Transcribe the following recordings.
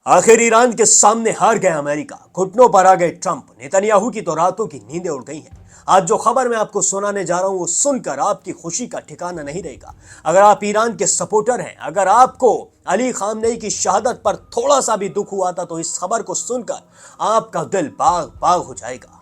आखिर ईरान के सामने हार गया अमेरिका, घुटनों पर आ गए ट्रंप। नेतन्याहू की तो रातों की नींदें उड़ गई हैं। आज जो खबर मैं आपको सुनाने जा रहा हूं वो सुनकर आपकी खुशी का ठिकाना नहीं रहेगा। अगर आप ईरान के सपोर्टर हैं, अगर आपको अली खामनेई की शहादत पर थोड़ा सा भी दुख हुआ था तो इस खबर को सुनकर आपका दिल बाग बाग हो जाएगा।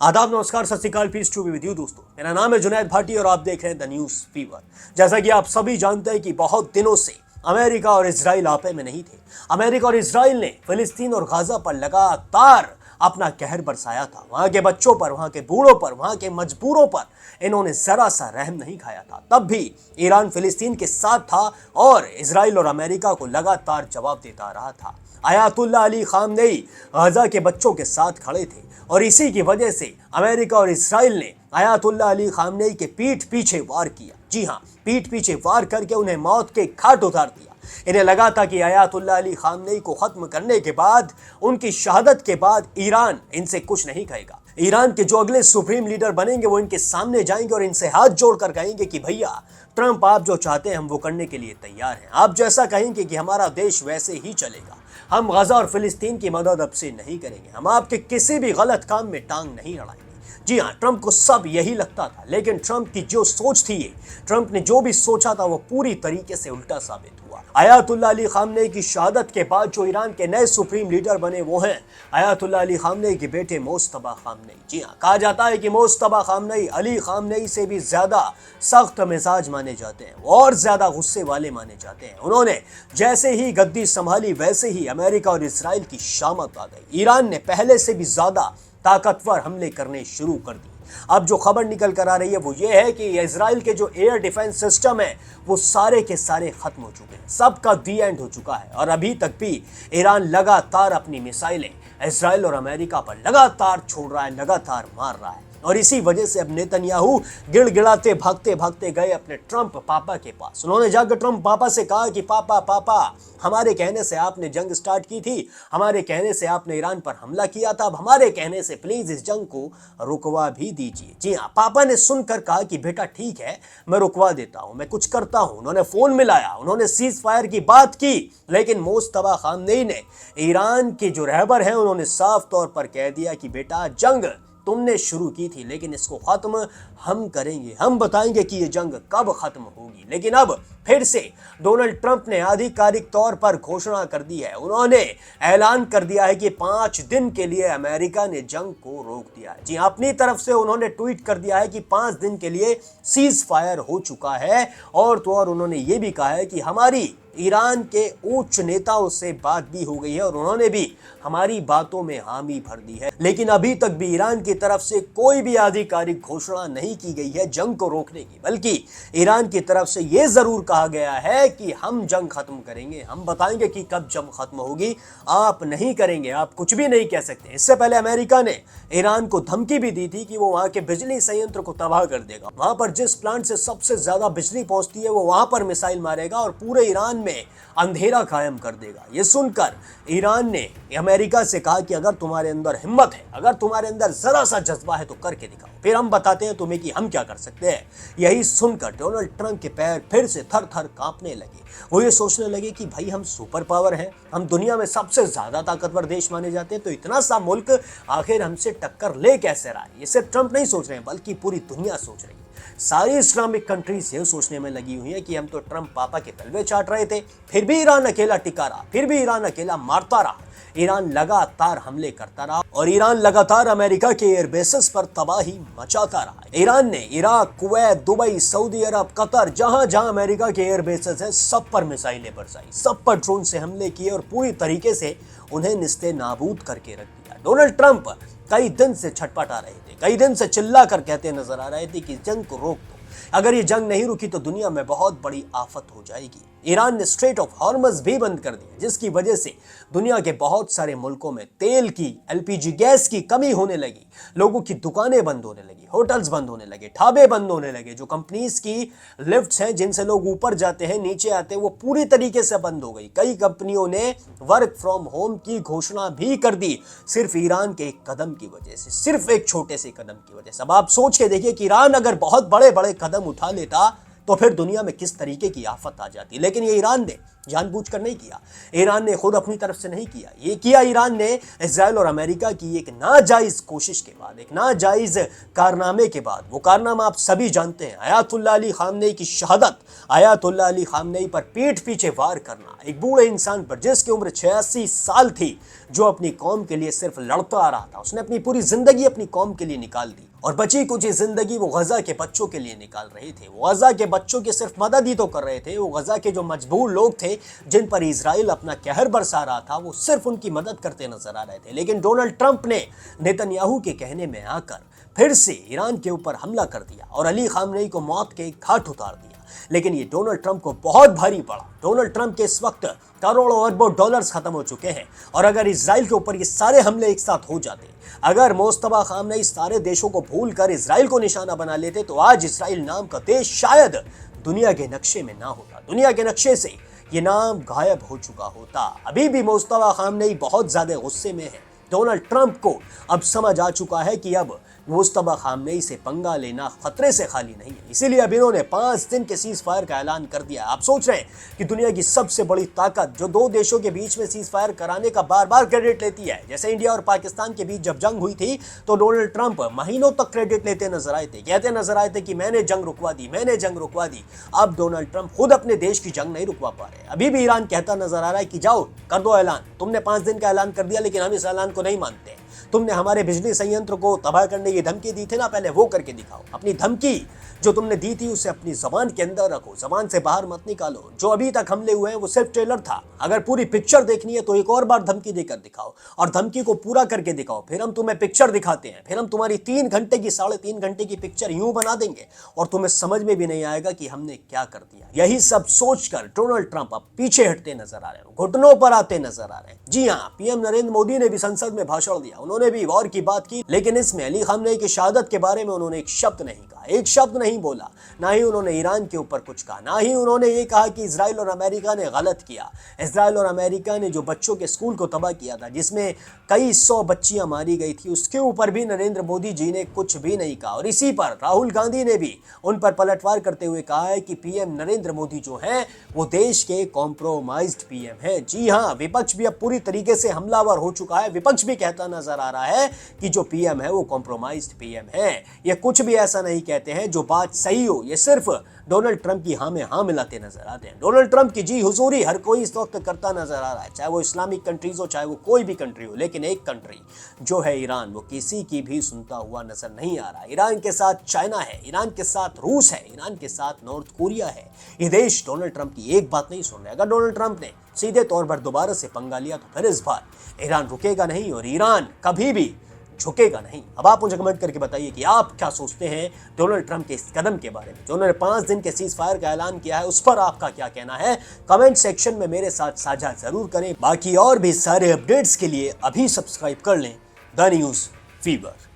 आदाब, नमस्कार, Sat Shri Akal, peace to be with you दोस्तों। मेरा नाम है जुनैद भाटी और आप देख रहे हैं द न्यूज फीवर। जैसा कि आप सभी जानते हैं कि बहुत दिनों से अमेरिका और इजराइल आपे में नहीं थे। अमेरिका और इजराइल ने फिलिस्तीन और गाजा पर लगातार अपना कहर बरसाया था। वहां के बच्चों पर, वहां के बूढ़ों पर, वहां के मजबूरों पर इन्होंने जरा सा रहम नहीं खाया था। तब भी ईरान फिलिस्तीन के साथ था और इजराइल और अमेरिका को लगातार जवाब देता रहा था। अयातुल्ला अली खामनेई गाजा के बच्चों के साथ खड़े थे और इसी की वजह से अमेरिका और इजराइल ने अयातुल्ला अली खामनेई के पीठ पीछे वार किया। जी हां, पीठ पीछे वार करके उन्हें मौत के घाट उतार दिया। इन्हें लगा था कि अयातुल्ला अली खामनेई को खत्म करने के बाद, उनकी शहादत के बाद ईरान इनसे कुछ नहीं कहेगा। ईरान के जो अगले सुप्रीम लीडर बनेंगे वो इनके सामने जाएंगे और इनसे हाथ जोड़कर कहेंगे कि भैया ट्रंप, आप जो चाहते हैं हम वो करने के लिए तैयार हैं। आप जैसा कहेंगे कि हमारा देश वैसे ही चलेगा। हम गाजा और फिलिस्तीन की मदद अब से नहीं करेंगे। हम आपके किसी भी गलत काम में टांग नहीं अड़ाएंगे। जी हाँ, ट्रंप को सब यही लगता था, लेकिन ट्रंप की जो सोच थी, ट्रंप ने जो भी सोचा था वो पूरी तरीके से उल्टा साबित हुआ। अयातुल्ला अली खामनेई की शहादत के बाद जो ईरान के नए सुप्रीम लीडर बने वो हैं अयातुल्ला अली खामनेई के बेटे मोज्तबा खामनेई। जी हाँ, कहा जाता है कि मोज्तबा खामनेई अली खामनेई से भी ज्यादा सख्त मिजाज माने जाते हैं और ज्यादा गुस्से वाले माने जाते हैं। उन्होंने जैसे ही गद्दी संभाली वैसे ही अमेरिका और इसराइल की शामत आ गई। ईरान ने पहले से भी ज्यादा ताकतवर हमले करने शुरू कर दिए। अब जो खबर निकल कर आ रही है वो ये है कि इजराइल के जो एयर डिफेंस सिस्टम है वो सारे के सारे खत्म हो चुके हैं। सबका दी एंड हो चुका है और अभी तक भी ईरान लगातार अपनी मिसाइलें इजराइल और अमेरिका पर लगातार छोड़ रहा है, लगातार मार रहा है। और इसी वजह से अब नेतन्याहू गिड़गिड़ाते भागते भागते गए अपने ट्रंप पापा के पास। उन्होंने जाकर ट्रंप पापा से कहा कि पापा पापा, हमारे कहने से आपने जंग स्टार्ट की थी, हमारे कहने से आपने ईरान पर हमला किया था, अब हमारे कहने से प्लीज इस जंग को रुकवा भी दीजिए। जी हाँ, पापा ने सुनकर कहा कि बेटा ठीक है, मैं रुकवा देता हूं, मैं कुछ करता हूं। उन्होंने फोन मिलाया, उन्होंने सीज फायर की बात की, लेकिन मोज्तबा खामनेई ने, ईरान के जो रहबर हैं, उन्होंने साफ तौर पर कह दिया कि बेटा जंग तुमने शुरू की थी लेकिन इसको खत्म हम करेंगे, हम बताएंगे कि ये जंग कब खत्म होगी। लेकिन अब फिर से डोनाल्ड ट्रंप ने आधिकारिक तौर पर घोषणा कर दी है। उन्होंने ऐलान कर दिया है कि 5 दिन के लिए अमेरिका ने जंग को रोक दिया है। जी, अपनी तरफ से उन्होंने ट्वीट कर दिया है कि 5 दिन के लिए सीज फायर हो चुका है। और तो और उन्होंने ये भी कहा है कि हमारी ईरान के उच्च नेताओं से बात भी हो गई है और उन्होंने भी हमारी बातों में हामी भर दी है। लेकिन अभी तक भी ईरान की तरफ से कोई भी आधिकारिक घोषणा नहीं की गई है जंग को रोकने की, बल्कि ईरान की तरफ से यह जरूर कहा गया है कि हम जंग खत्म करेंगे, हम बताएंगे कि कब जंग खत्म होगी, आप नहीं करेंगे, आप कुछ भी नहीं कह सकते। इससे पहले अमेरिका ने ईरान को धमकी भी दी थी कि वो वहां के बिजली संयंत्र को तबाह कर देगा। वहां पर जिस प्लांट से सबसे ज्यादा बिजली पहुंचती है वो वहां पर मिसाइल मारेगा और पूरे ईरान में अंधेरा कायम कर देगा। ये सुनकर ईरान ने अमेरिका से कहा कि अगर तुम्हारे अंदर हिम्मत है, अगर तुम्हारे अंदर जरा सा जज्बा है तो करके दिखाओ, फिर हम बताते हैं तुम्हें कि हम क्या कर सकते हैं। यही सुनकर डोनाल्ड ट्रंप के पैर फिर से थर थर कांपने लगे। वो ये सोचने लगे कि भाई हम सुपर पावर हैं, हम दुनिया में सबसे ज्यादा ताकतवर देश माने जाते हैं, तो इतना सा मुल्क आखिर हमसे टक्कर ले कैसे रहा है। ये सिर्फ ट्रंप नहीं सोच रहे हैं बल्कि पूरी दुनिया सोच रही है। सारी इस्लामिक कंट्रीज ये सोचने में लगी हुई है कि हम तो ट्रंप पापा के तलवे चाट रहे थे, फिर भी ईरान अकेला टिका रहा, फिर भी ईरान अकेला मारता रहा। ईरान लगातार हमले करता रहा और ईरान लगातार अमेरिका के एयर बेसेस पर तबाही मचाता रहा। ईरान ने इराक, कुवैत, दुबई, सऊदी अरब, कतर, जहां जहां अमेरिका के एयर बेसेस हैं, सब पर मिसाइलें बरसाई, सब पर ड्रोन से हमले किए और पूरी तरीके से उन्हें निस्ते नाबूद करके रख दिया। डोनाल्ड ट्रंप कई दिन से छटपटा रहे थे, कई दिन से चिल्ला कर कहते नजर आ रहे थे कि जंग को रोक दो, अगर ये जंग नहीं रुकी तो दुनिया में बहुत बड़ी आफत हो जाएगी। ईरान ने स्ट्रेट ऑफ हॉर्मज भी बंद कर दिया, जिसकी वजह से दुनिया के बहुत सारे मुल्कों में तेल की, एलपीजी गैस की कमी होने लगी। लोगों की दुकानें बंद होने लगी, होटल्स बंद होने लगे, ढाबे बंद होने लगे। जो कंपनीज की लिफ्ट्स हैं जिनसे लोग ऊपर जाते हैं नीचे आते हैं वो पूरी तरीके से बंद हो गई। कई कंपनियों ने वर्क फ्रॉम होम की घोषणा भी कर दी, सिर्फ ईरान के एक कदम की वजह से, सिर्फ एक छोटे से कदम की वजह से। अब आप सोच के देखिए कि ईरान अगर बहुत बड़े बड़े कदम उठा लेता तो फिर दुनिया में किस तरीके की आफत आ जाती। लेकिन ये ईरान ने जानबूझकर नहीं किया, ईरान ने खुद अपनी तरफ से नहीं किया, ये किया ईरान ने इजराइल और अमेरिका की एक नाजायज कोशिश के बाद, एक नाजायज कारनामे के बाद। वो कारनामा आप सभी जानते हैं, आयतुल्लाह अली खामनेई की शहादत, आयतुल्लाह अली खामनेई पर पीठ पीछे वार करना, एक बूढ़े इंसान पर जिसकी उम्र 86 साल थी, जो अपनी कौम के लिए सिर्फ लड़ता आ रहा था। उसने अपनी पूरी जिंदगी अपनी कौम के लिए निकाल दी और बची कुछ जिंदगी वो गजा के बच्चों के लिए निकाल रहे थे। वो गजा के बच्चों की सिर्फ मदद ही तो कर रहे थे, वो गजा के जो मजबूर लोग थे जिन पर इजराइल अपना कहर बरसा रहा था, वो सिर्फ उनकी मदद करते नजर आ रहे थे। लेकिन डोनाल्ड ट्रंप ने नेतन्याहू के कहने में आकर फिर से ईरान के ऊपर हमला कर दिया और अली खामनेई को मौत के घाट उतार दिया। लेकिन ये डोनाल्ड ट्रंप को बहुत भारी पड़ा। डोनाल्ड ट्रंप के इस वक्त करोड़ों अरबों डॉलर्स खत्म हो चुके हैं और अगर इजराइल के ऊपर ये सारे हमले एक साथ हो जाते, अगर मुस्तफा खामनेई सारे देशों को भूलकर इजराइल को निशाना बना लेते, तो आज इजराइल नाम का देश शायद दुनिया के नक्शे में ना होता। दुनिया के नक्शे से ये नाम गायब हो चुका होता। अभी भी मुस्तफा खामनेई बहुत ज्यादा गुस्से में है। डोनाल्ड ट्रंप को अब समझ आ चुका है कि अब मुस्तफा खामनेई से पंगा लेना खतरे से खाली नहीं है। इसीलिए अब इन्होंने 5 दिन के सीज फायर का ऐलान कर दिया। आप सोच रहे हैं कि दुनिया की सबसे बड़ी ताकत जो दो देशों के बीच में सीज फायर कराने का बार बार क्रेडिट लेती है, जैसे इंडिया और पाकिस्तान के बीच जब जंग हुई थी तो डोनाल्ड ट्रंप महीनों तक क्रेडिट लेते नजर आए थे, कहते नजर आए थे कि मैंने जंग रुकवा दी, मैंने जंग रुकवा दी। अब डोनाल्ड ट्रंप खुद अपने देश की जंग नहीं रुकवा पा रहे। अभी भी ईरान कहता नजर आ रहा है कि जाओ कर दो ऐलान, तुमने 5 दिन का ऐलान कर दिया लेकिन हम इस ऐलान को नहीं मानते। तुमने हमारे बिजली संयंत्र को तबाह करने की धमकी दी थी ना, पहले वो करके दिखाओ। अपनी धमकी जो तुमने दी थी उसे अपनी जबान के अंदर रखो, जबान से बाहर मत निकालो। जो अभी तक हमले हुए हैं वो सिर्फ ट्रेलर था, अगर पूरी पिक्चर देखनी है तो एक और बार धमकी देकर दिखाओ और धमकी को पूरा करके दिखाओ, फिर हम तुम्हें पिक्चर दिखाते हैं, फिर हम तुम्हारी 3 घंटे की 3.5 घंटे की पिक्चर यूं बना देंगे और तुम्हें समझ में भी नहीं आएगा कि हमने क्या कर दिया। यही सब सोचकर डोनाल्ड ट्रंप अब पीछे हटते नजर आ रहे हैं, घुटनों पर आते नजर आ रहे हैं। जी हाँ, पीएम नरेंद्र मोदी ने भी संसद में भाषण दिया, उन्होंने भी वॉर की बात की, लेकिन इसमें अली खामनेई की शहादत के बारे में उन्होंने एक शब्द नहीं कहा, एक शब्द नहीं बोला। ना ही उन्होंने ईरान के ऊपर कुछ कहा, ना ही उन्होंने ये कहा कि इजराइल और अमेरिका ने गलत किया। इजराइल और अमेरिका ने जो बच्चों के स्कूल को तबाह किया था, जिसमें कई 100 बच्चियां मारी गई थी, उसके ऊपर भी नरेंद्र मोदी जी ने कुछ भी नहीं कहा। और इसी पर राहुल गांधी ने भी उन पर पलटवार करते हुए कहा है कि पीएम नरेंद्र मोदी जो हैं वो देश के कॉम्प्रोमाइज्ड पीएम हैं। जी हाँ, विपक्ष भी अब पूरी तरीके से हमलावर हो चुका है। विपक्ष भी कहता नजर आ रहा है कि जो पीएम है वो कॉम्प्रोमाइज्ड पीएम है। ये कुछ भी ऐसा नहीं कहते हैं जो बात सही हो, ये सिर्फ डोनाल्ड ट्रंप की हाँ में हाँ मिलाते नजर आते हैं। डोनाल्ड ट्रंप की जी हुजूरी हर कोई इस वक्त करता नजर आ रहा है, चाहे वो इस्लामिक कंट्रीज हो, चाहे वो कोई भी कंट्री हो। लेकिन एक कंट्री जो है ईरान, वो किसी की भी सुनता हुआ नजर नहीं आ रहा। ईरान के साथ चाइना है, ईरान के साथ रूस है, ईरान के साथ नॉर्थ कोरिया है। ये देश डोनाल्ड ट्रंप की एक बात नहीं सुन रहे। अगर डोनाल्ड ट्रंप ने सीधे तौर पर दोबारा से पंगा लिया तो फिर इस बार ईरान रुकेगा नहीं और ईरान कभी भी झुकेगा नहीं। अब आप मुझे कमेंट करके बताइए कि आप क्या सोचते हैं डोनाल्ड ट्रंप के इस कदम के बारे में, जो उन्होंने 5 दिन के सीज फायर का ऐलान किया है, उस पर आपका क्या कहना है? कमेंट सेक्शन में मेरे साथ साझा जरूर करें। बाकी और भी सारे अपडेट्स के लिए अभी सब्सक्राइब कर लें द न्यूज़ फीवर।